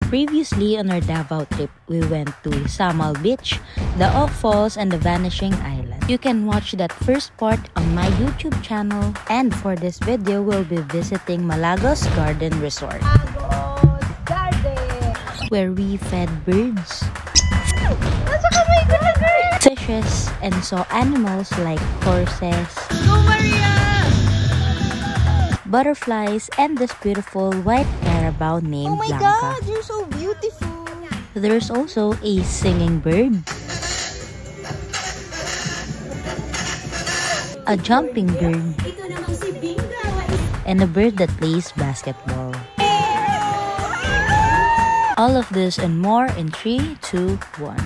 Previously on our Davao trip, we went to Samal Beach, the Oak Falls, and the Vanishing Island. You can watch that first part on my YouTube channel. And for this video, we'll be visiting Malagos Garden Resort, where we fed birds, fishes, and saw animals like horses, butterflies, and this beautiful white carabao named Blanca. Oh my god, you're so beautiful! There's also a singing bird, a jumping bird, and a bird that plays basketball. All of this and more in 3, 2, 1.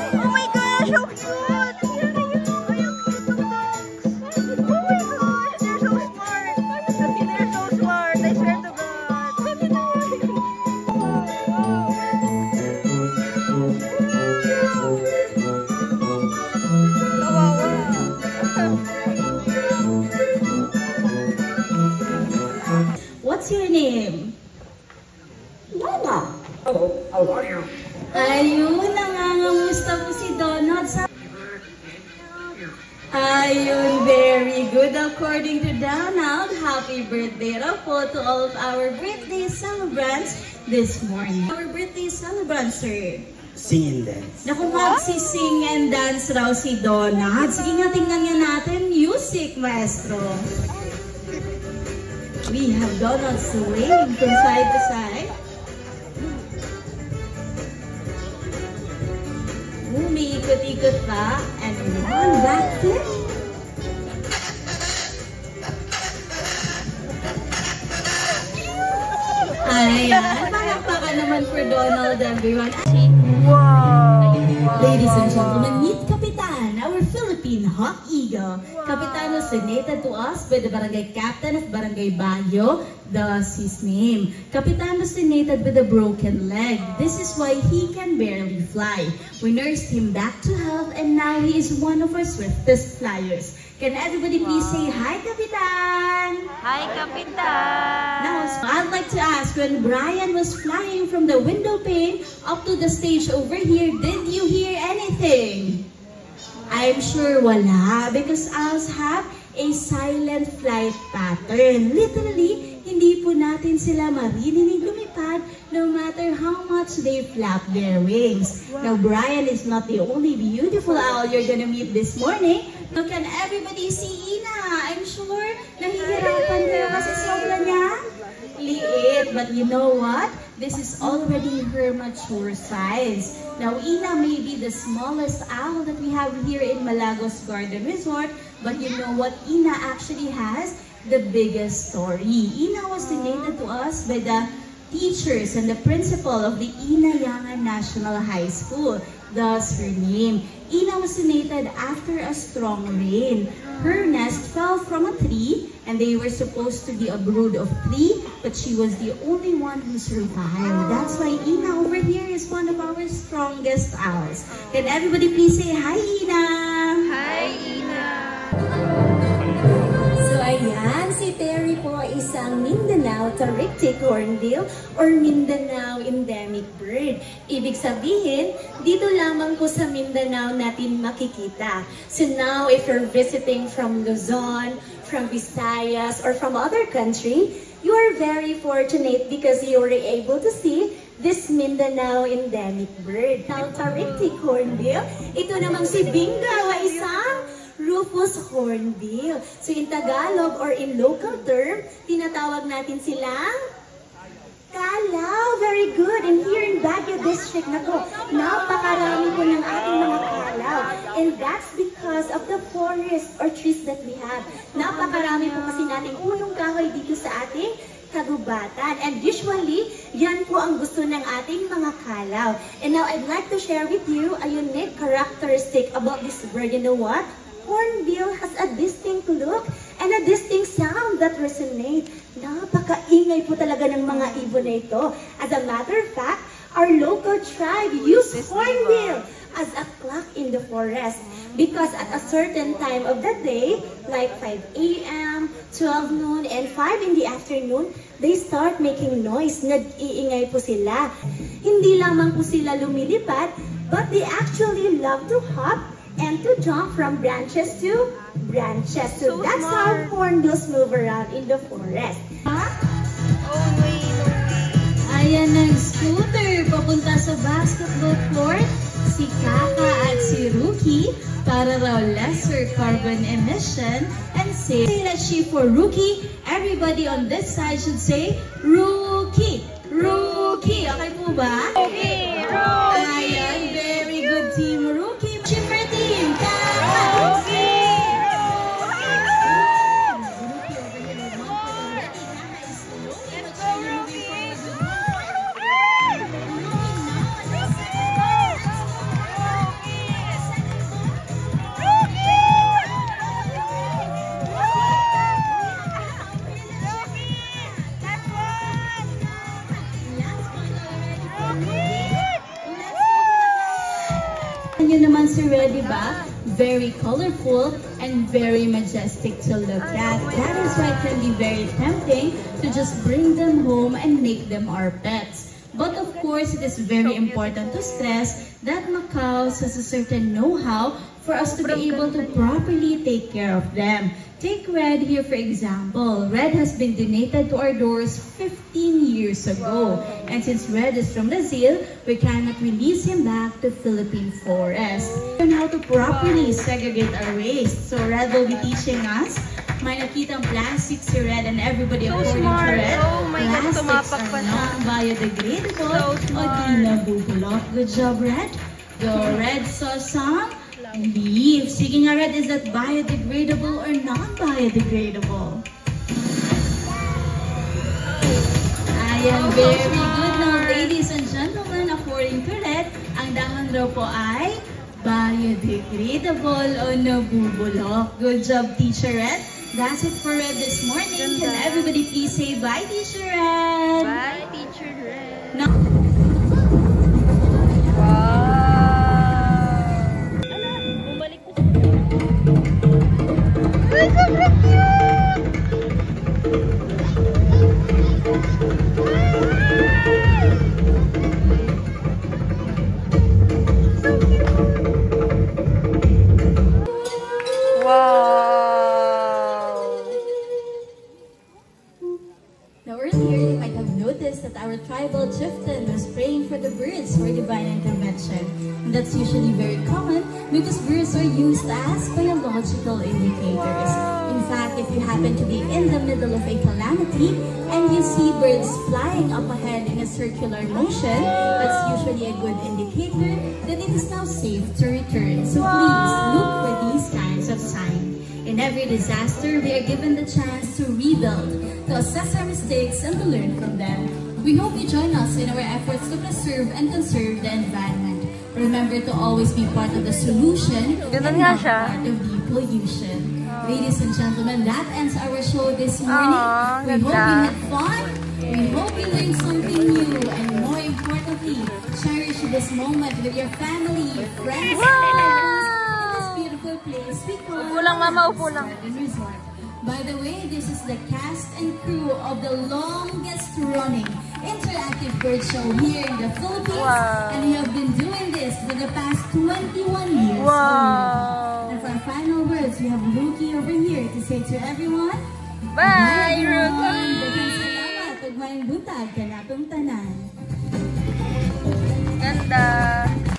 Oh my gosh, so cute! Oh my gosh, they're so smart! They're so smart, I swear to God! What's your name? Donna! Hello, how are you? Ayun, nangangamusta po si Donald sa... Ayun, very good. According to Donald, happy birthday raw po to all of our birthday celebrants this morning. Our birthday celebrants, sir. Sing and dance. Naku, magsising and dance raw si Donald. Sige nga, tingnan nga natin. Music, maestro. We have Donald swaying from side to side. Umiikot-ikot pa, and one backflip. Ayan, palakpakan naman for Donald, everyone. Wow! Ladies and gentlemen, meet Kapitan, our Philippine Hawk Eagle. Kapitan was donated to us by the Barangay Captain of Barangay Baguio. Thus his name. Kapitan was donated with a broken leg. This is why he can barely fly. We nursed him back to health and now he is one of our swiftest flyers. Can everybody please say hi, Kapitan? Hi, Kapitan! Now, I'd like to ask, when Brian was flying from the window pane up to the stage over here, did you hear anything? I'm sure wala, because ours have a silent flight pattern. Literally, hindi po natin sila maririnig lumipad no matter how much they flap their wings. Now, Brian is not the only beautiful owl you're gonna meet this morning. So can everybody see Ina? I'm sure nahihirapan kayo kasi sobra niya liit. But you know what? This is already her mature size. Now, Ina may be the smallest owl that we have here in Malagos Garden Resort. But you know what? Ina actually has the biggest story. Ina was donated to us by the teachers and the principal of the Ina Yanga National High School. Thus her name. Ina was donated after a strong rain. Her nest fell from a tree and they were supposed to be a brood of 3, but she was the only one who survived. That's why Ina over here is one of our strongest owls. Can everybody please say hi, Ina? Hi, Ina! So ayan, si Terry po isang Mindanao Tarictic Hornbill or Mindanao endemic bird. Ibig sabihin, dito lamang po sa Mindanao natin makikita. So now, if you're visiting from Luzon, from Visayas, or from other country, you are very fortunate because you were able to see this Mindanao endemic bird. Now, Tarictic Hornbill, ito namang si Bingawa, isang Rufous Hornbill. So in Tagalog or in local term, tinatawag natin silang kalaw. Very good. And here in Baguio District, nako, napakarami po ng ating mga kalaw. And that's because of the forest or trees that we have. Napakarami po kasi nating punong kahoy dito sa ating kagubatan. And usually, yan po ang gusto ng ating mga kalaw. And now, I'd like to share with you a unique characteristic about this bird. You know what? Hornbill has a distinct look and and a distinct sound that resonates. Napakaingay po talaga ng mga ibon na ito. As a matter of fact, our local tribe use hornbill as a clock in the forest because at a certain time of the day, like 5 a.m., 12 noon, and 5 in the afternoon, they start making noise. Nag-iingay po sila. Hindi lamang po sila lumilipad, but they actually love to hop and to jump from branches to branches. So that's how hornbills move around in the forest. Ayan ang scooter papunta sa basketball court. Si Kaka at si Rookie para raw lesser carbon emission and say that she for Rookie. Everybody on this side should say Rookie. Rookie. Okay po ba? Rookie. Rookie. Ayan, very good team Rookie. Chipper team. Kaka. Rookie. Yun naman si Red, diba? Very colorful and very majestic to look at. That is why it can be very tempting to just bring them home and make them our pets. But of course, it is very important to stress that Macaws has a certain know-how for us to be able to properly take care of them. Take Red here for example. Red has been donated to our doors 15 years ago. And since Red is from Brazil, we cannot release him back to Philippine forest. Learn how to properly segregate our waste. So Red will be teaching us. May nakitang plastic si Red and everybody according to Red. Oh my God, tumapak pa siya. Non-biodegradable So o di nabubulok. Good job, Red. Go, Red saw some leaf. Sige nga, Red, is that biodegradable or non-biodegradable? Ayan, very good. Now, ladies and gentlemen, according to Red, ang dahon daw po ay biodegradable o nabubulok. Good job, Teacher Red. That's it for Red this morning. Can everybody please say bye, Teacher Red? Bye, Teacher Red. Now, Bumalik ko. Ay, sobrang cute! now earlier, you might have noticed that our tribal chieftain was praying for the birds for divine intervention. And that's usually very common because birds are used as biological indicators. In fact, if you happen to be in the middle of a calamity and you see birds flying up ahead in a circular motion, that's usually a good indicator that it is now safe to return. So please look for these kinds of signs. In every disaster, we are given the chance to rebuild, to assess our mistakes, and to learn from them. We hope you join us in our efforts to preserve and conserve the environment. Remember to always be part of the solution and not part of the pollution. Ladies and gentlemen, that ends our show this morning. We hope you had fun. We hope you learned something new. And more importantly, cherish this moment with your family, friends, and lovers in this beautiful place we call Garden Resort. By the way, this is the cast and crew of the longest running interactive bird show here in the Philippines. And we have been doing this for the past 21 years. And for our final words, we have Rookie over here to say to everyone, Bye, everyone. Rookie! Daghang salamat. Ugmayang buntag kanatong tanan. Ganda!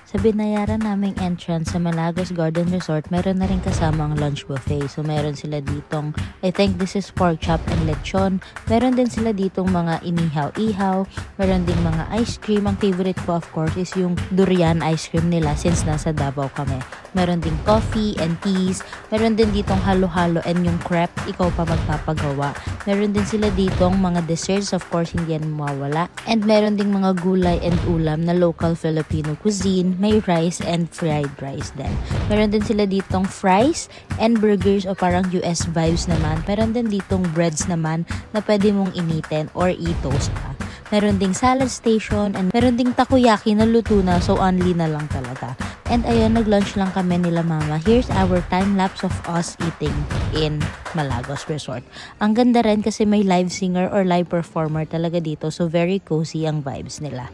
Sa binayaran naming entrance sa Malagos Garden Resort, meron na rin kasamang lunch buffet. So meron sila ditong, I think this is pork chop and lechon. Meron din sila ditong mga inihaw-ihaw. Meron din mga ice cream. Ang favorite ko of course is yung durian ice cream nila since nasa Davao kami. Meron ding coffee and teas. Meron din ditong halo-halo and yung crepe, ikaw pa magpapagawa. Meron din sila ditong mga desserts, of course, hindi yan mawawala. And meron ding mga gulay and ulam na local Filipino cuisine. May rice and fried rice din. Meron din sila ditong fries and burgers o parang US vibes naman. Meron din ditong breads naman na pwede mong initin or i-toast pa. Meron ding salad station and meron ding takoyaki na luto na, so only na lang talaga. And ayun, nag-lunch lang kami nila mama. Here's our time-lapse of us eating in Malagos Resort. Ang ganda rin kasi may live singer or live performer talaga dito, so very cozy ang vibes nila.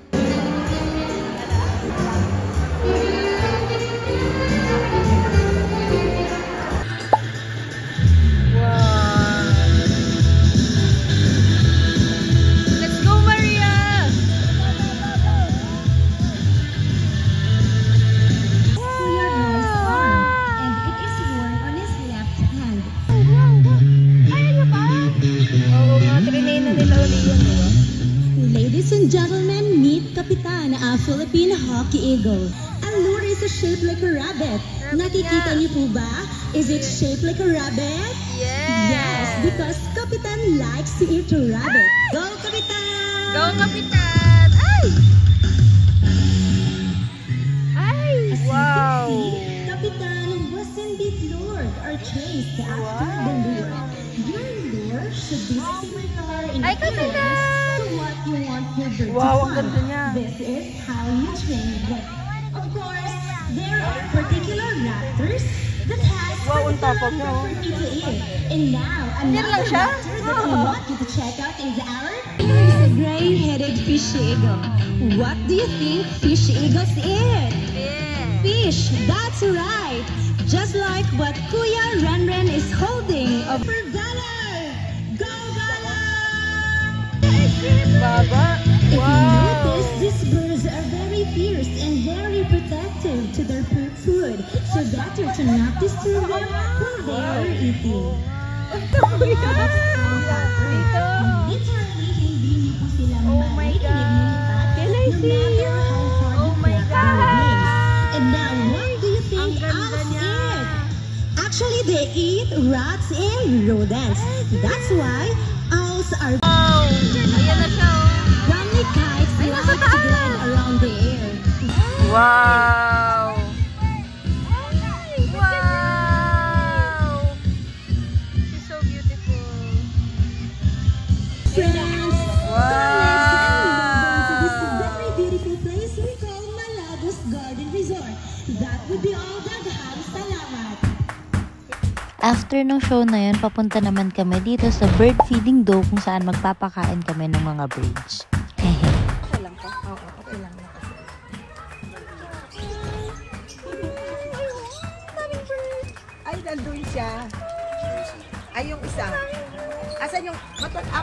Ladies and gentlemen, meet Kapitan, a Philippine hockey eagle. Ang lure is shaped like a rabbit. Nakikita niyo po ba? Is it shaped like a rabbit? Yes, because Kapitan likes to eat rabbit. Go, Kapitan! Go, Kapitan! Ay! Ay! As you Wow! can see, Kapitan was indeed lured or chased after the lure. Your lure should be similar in Ay, appearance Kapitan! to what you want your bird Wow, to ang ganda find. niya. This is how you train them. Of course, there are particular raptors that has Wow, ang tapang particular niya, oh. property to eat. And now, Yan lang another siya? raptor that I want you to check out is our a gray-headed fish eagle. What do you think fish eagles eat? Fish, that's right. Just like what Kuya Renren is holding of for Galar. Go Galar! Baba! If you Wow! notice, these birds are very fierce and very protective to their food. So better to not disturb them while they are eating. Literally, hindi niyo po sila maririnig lumipad, Can I no see matter you? how hard you Oh my flap their God! wings. And now, what do you think Ang ganda owls niya. eat? Actually, they eat rats and rodents. That's why owls are Wow! Ayan na siya, oh. friendly kites Ay, like nasa to taas! glide around the air. Wow! Wow! She's so beautiful. Friends, Wow! to this very beautiful place we call Malagos Garden Resort. That would be all, daghang salamat. After ng show na yun, papunta naman kami dito sa bird feeding dome kung saan magpapakain kami ng mga birds. Hehe. Okay lang po. Okay lang. Ay, nandun siya. Ay, yung isa. Asan yung...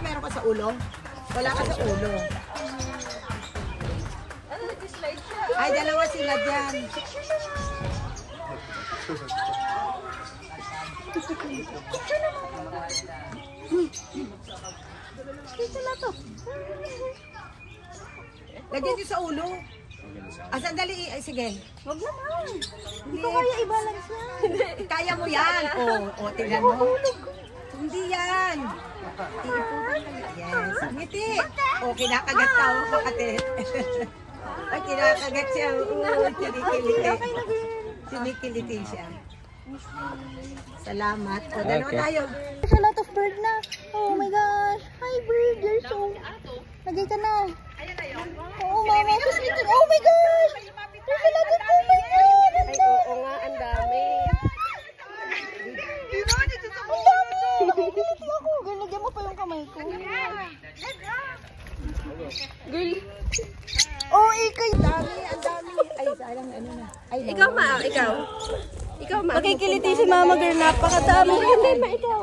meron ka sa ulo? Wala ka sa ulo. Ay, dalawa sila dyan. Sila to. Lagyan niyo sa ulo. Sandali. Ay, sige. Huwag naman. Hindi ko kaya i-balance yan. Kaya mo yan. O, tingnan mo. Hindi yan. Yes. Ngiti. O, kinakagat ka. O, makate. Ay, kinakagat siya. O, kinikiliti. Kinikiliti siya. Salamat. O, dalawa tayo. There's a lot of bird na. Oh my gosh. Hi bird, you're so... Lagay ka na. Oo, mama. Just looking. Oh my gosh. There's a lot of bird. Oh my God. Ay, oo nga. Ang dami. Ang dami. Nakulit ako. Girl, lagyan mo pa yung kamay ko. Girl. Oh, ikay. Ang dami. Ay, sayang ano na. Ay, Ikaw, ma. Ikaw. Ikaw, ma. Makikiliti si mama, girl. Napakadami. Hindi, ma. Ikaw.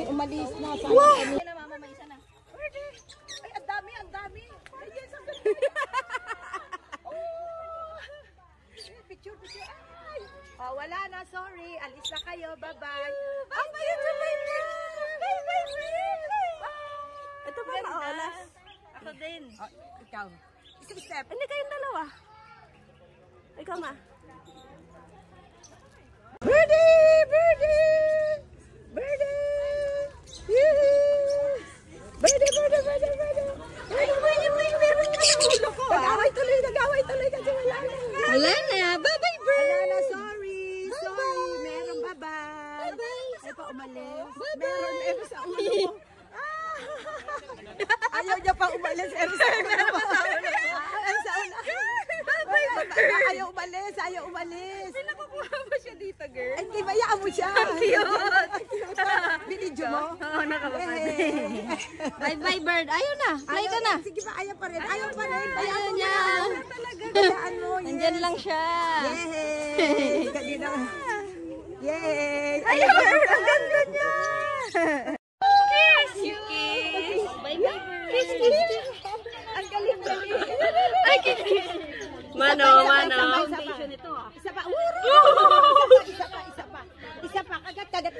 umalis na. Wow. Ay, ang dami. Ay, yes, ang dami. Picture. Ay. Oh, wala na, sorry. Alis na kayo. Bye-bye. Ang cute sa baby. Hey, baby. Ito ba maolas? Ako din. Oh, ikaw. Isang step. Hindi kayong dalawa. Ikaw, ma. Birdie! Birdie! Birdie! Yee! Birdie! Birdie! Birdie! Birdie! Nag-away tuloy kasi wala na. Wala na. Bye-bye, bird. Wala na, sorry. Sorry. Meron, bye-bye. Ay pa umalis. Meron, sa ulo mo. Ayaw niya pa umalis. Sa ulo mo. Sa ulo. Ayaw umalis. Ayaw umalis. May nakukuha mo siya dito, girl. Ay, di bayaan mo siya. Cute. Binidyo mo? Oo, nakapagod. Bye-bye, bird. Ayaw na. Fly ka na. Sige ba, ayaw pa rin. Ayaw pa rin. Ayaw niya. Bayaan mo. Nandyan lang siya. Yay! Kanina. Yay! Ayaw, bird. Ang ganda niya. Kiss. Bye-bye, bird. Kiss. Ang galing-galing. Ay, kiss. Mano. Isa pa. Isa pa. Kagat.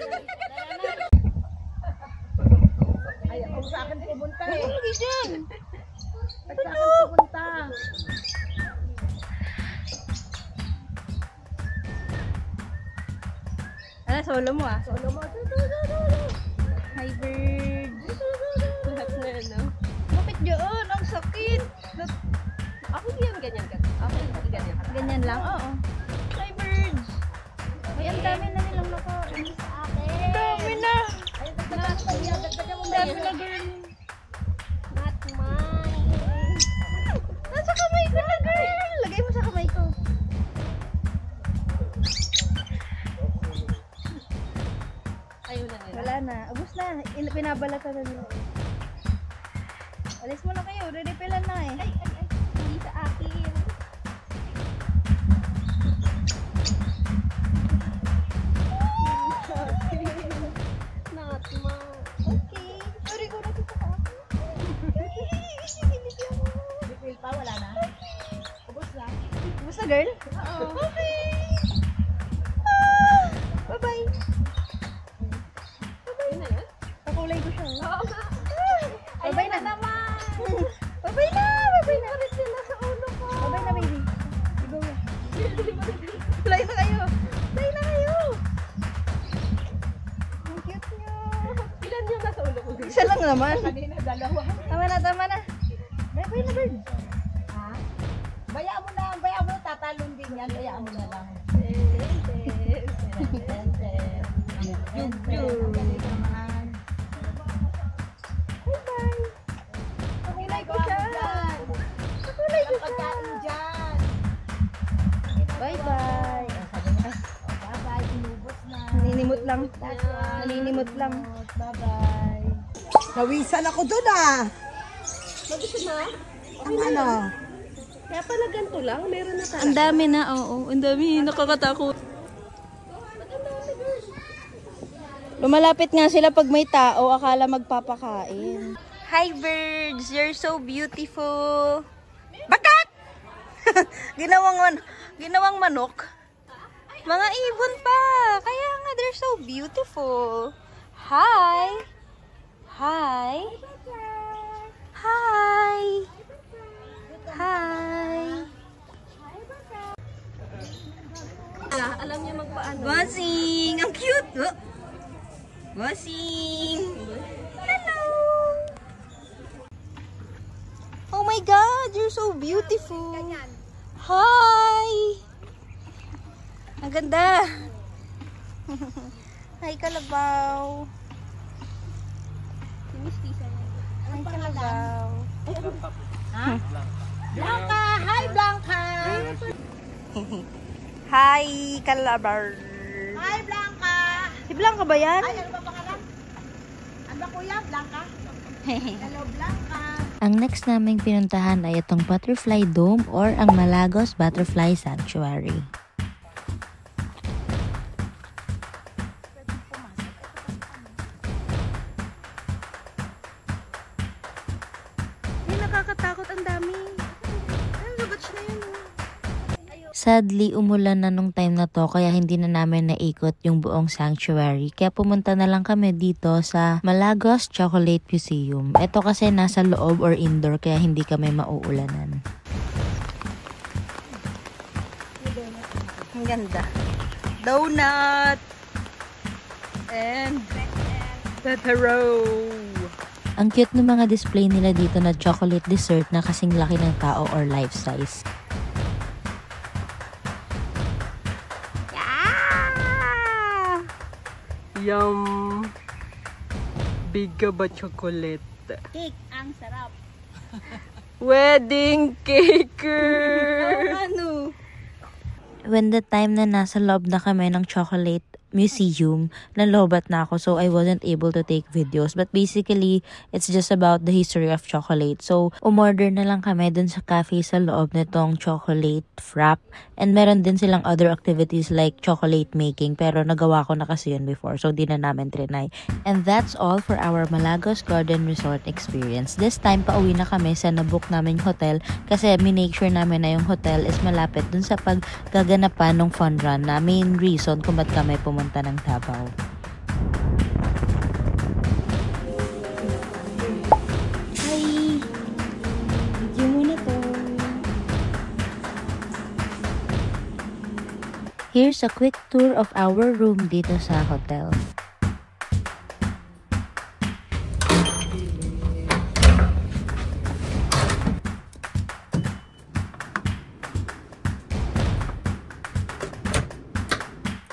Ayaw sa akin pumunta eh. Hindi dyan. Sa akin pumunta. Ano, solo mo ah? Solo mo. Hi, bird. Lahat na, no? Bakit yun? Ang sakit. Ako yan, ganyan ka. Ako hindi ganyan ka. Ganyan lang? Oo. Hi, birds. May ang dami na nilang nakain sa akin. Dami na. Dami na, girl. Not mine. Nasa kamay ko na, girl. Lagay mo sa kamay ko. Ayaw na nila. Wala na. Ubus na. Pinabalatan na nila. Alis mo na kayo. Re-repelan na eh. Ay. Hindi sa akin. Not mine. Okay. Sorry ko na kita ka. Refill pa, wala na. Ubus na. Ubus na, girl? Oo. Okay. Bye-bye. Yun na yun? Kakulay ko siya. Oo nga. Bye-bye na naman. Bye-bye na. Bye-bye na. Rin sila sa ulo ko. Bye-bye na, baby. Go na. Fly na kayo. Fly na kayo. Ang cute nyo. Ilan yung nasa ulo ko? Isa lang naman. Kanina, dalawa. Tama na. Bye-bye na, bird. Ha? Bayaan mo na. Tatalon din yan. Bayaan mo na lang. Kakulay ko siya. Kakulay ko siya. Dyan. Bye-bye. Bye-bye. Inubos na. Naninimot lang. Naninimot lang. Bye-bye. Nawisan ako dun ah. Mag-isa na? Ang ano? Kaya pala ganito lang, meron na talaga. Ang dami na, oo. Ang dami, nakakatakot. Lumalapit nga sila pag may tao, akala magpapakain. Hi birds, you're so beautiful. Bakak! ginawang manok. Mga ibon pa. Kaya nga, they're so beautiful. Hi! Hi! Hi! Hi! Alam niya magpaano. Bossing! Ang cute! Oh. Bossing! Hello! Oh my God! You're so beautiful! Hi! Ang ganda! Hi, kalabaw! Hi, kalabaw! Blanca! Hi, Blanca! Hi, kalabaw! Hi, Blanca! Si Blanca ba yan? Ay, ano ba pangalan? Ano ba kuya? Blanca? Hello, Blanca! Ang next naming pinuntahan ay itong Butterfly Dome or ang Malagos Butterfly Sanctuary. Ay, nakakatakot, ang dami. Ang lugats na yun. Sadly, umulan na nung time na to kaya hindi na namin naikot yung buong sanctuary. Kaya pumunta na lang kami dito sa Malagos Chocolate Museum. Ito kasi nasa loob or indoor kaya hindi kami mauulanan. Ang ganda. donut, and pepero. Ang cute ng mga display nila dito na chocolate dessert na kasing laki ng tao or life size. Yum! Biga ba chocolate? Cake, ang sarap. Wedding cake! Ano? When the time na nasa loob na kami ng chocolate museum, nalobat na ako, so I wasn't able to take videos. But basically, it's just about the history of chocolate. So, umorder na lang kami dun sa cafe sa loob nitong chocolate frap. And meron din silang other activities like chocolate making. Pero nagawa ko na kasi yun before, so di na namin trinay. And that's all for our Malagos Garden Resort experience. This time, pauwi na kami sa nabook namin hotel kasi minake sure namin na yung hotel is malapit dun sa paggaganapan ng fun run na main reason kung ba't kami pumunta ng Davao. Hi! Video mo na to. Here's a quick tour of our room dito sa hotel.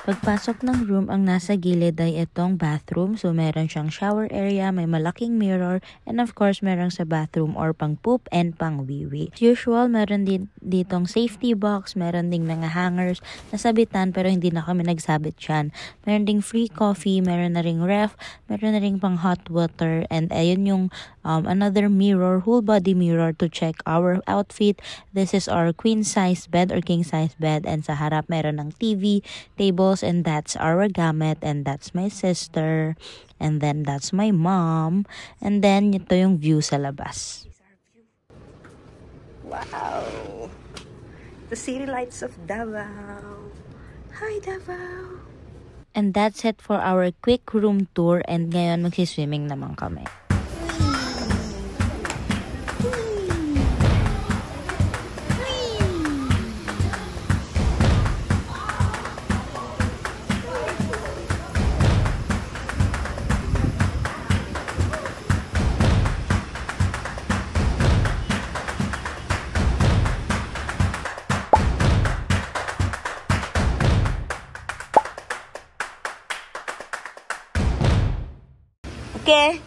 Pagpasok ng room, ang nasa gilid ay itong bathroom. So, meron siyang shower area, may malaking mirror, and of course, meron sa bathroom or pang poop and pang wiwi. As usual, meron din ditong safety box, meron ding mga hangers na sabitan pero hindi na kami nagsabit yan. Meron ding free coffee, meron na ring ref, meron na ring pang hot water, and ayun yung another mirror, whole body mirror to check our outfit. This is our queen size bed or king size bed, and sa harap meron ng TV, tables, and that's our gamit, and that's my sister, and then that's my mom, and then ito yung view sa labas. Wow! The city lights of Davao. Hi, Davao! And that's it for our quick room tour, and ngayon magsiswimming naman kami. Okay.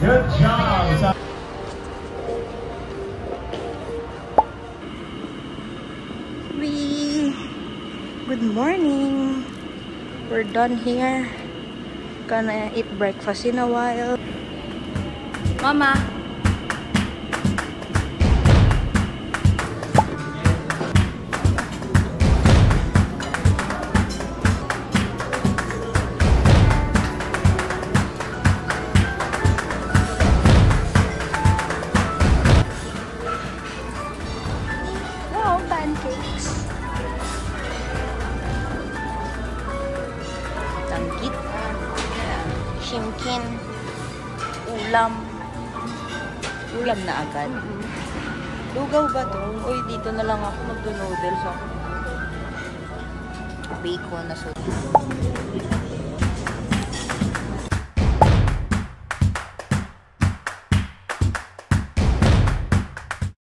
Good job. Good morning. We're done here. Gonna eat breakfast in a while. Mama. No, pancakes. Tangkit. Shimkin. Ulam. Ulam na agad. Lugaw ba to? Uy, dito na lang ako magdo-noodles ako. Bacon na sauce.